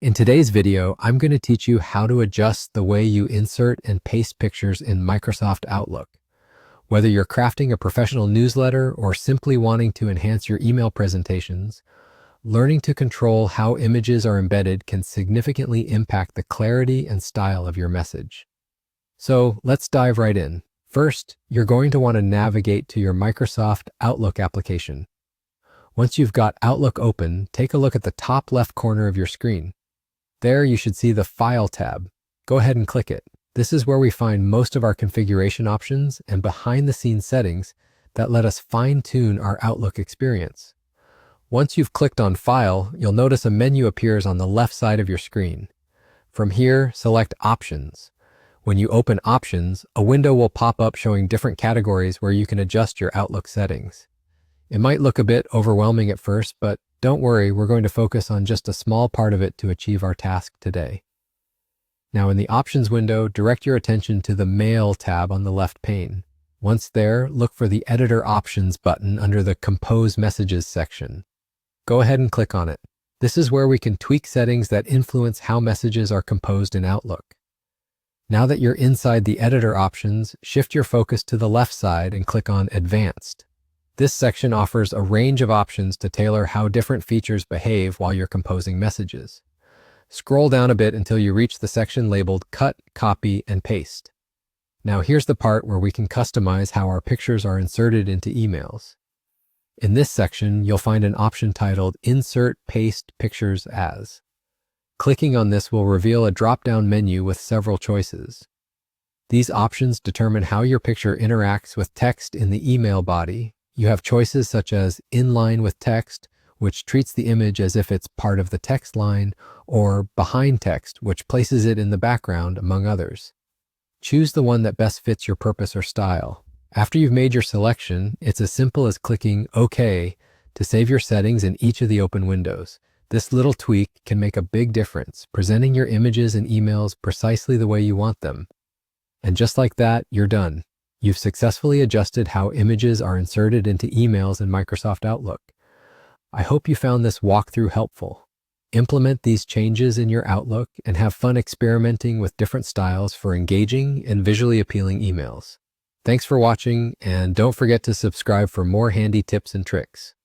In today's video, I'm going to teach you how to adjust the way you insert and paste pictures in Microsoft Outlook. Whether you're crafting a professional newsletter or simply wanting to enhance your email presentations, learning to control how images are embedded can significantly impact the clarity and style of your message. So let's dive right in. First, you're going to want to navigate to your Microsoft Outlook application. Once you've got Outlook open, take a look at the top left corner of your screen. There you should see the File tab. Go ahead and click it. This is where we find most of our configuration options and behind-the-scenes settings that let us fine-tune our Outlook experience. Once you've clicked on File, you'll notice a menu appears on the left side of your screen. From here, select Options. When you open Options, a window will pop up showing different categories where you can adjust your Outlook settings. It might look a bit overwhelming at first, but don't worry, we're going to focus on just a small part of it to achieve our task today. Now in the Options window, direct your attention to the Mail tab on the left pane. Once there, look for the Editor Options button under the Compose Messages section. Go ahead and click on it. This is where we can tweak settings that influence how messages are composed in Outlook. Now that you're inside the Editor Options, shift your focus to the left side and click on Advanced. This section offers a range of options to tailor how different features behave while you're composing messages. Scroll down a bit until you reach the section labeled Cut, Copy, and Paste. Now here's the part where we can customize how our pictures are inserted into emails. In this section, you'll find an option titled Insert Paste Pictures As. Clicking on this will reveal a drop-down menu with several choices. These options determine how your picture interacts with text in the email body. You have choices such as Inline with Text, which treats the image as if it's part of the text line, or Behind Text, which places it in the background, among others. Choose the one that best fits your purpose or style. After you've made your selection, it's as simple as clicking OK to save your settings in each of the open windows. This little tweak can make a big difference, presenting your images and emails precisely the way you want them. And just like that, you're done. You've successfully adjusted how images are inserted into emails in Microsoft Outlook. I hope you found this walkthrough helpful. Implement these changes in your Outlook and have fun experimenting with different styles for engaging and visually appealing emails. Thanks for watching, and don't forget to subscribe for more handy tips and tricks.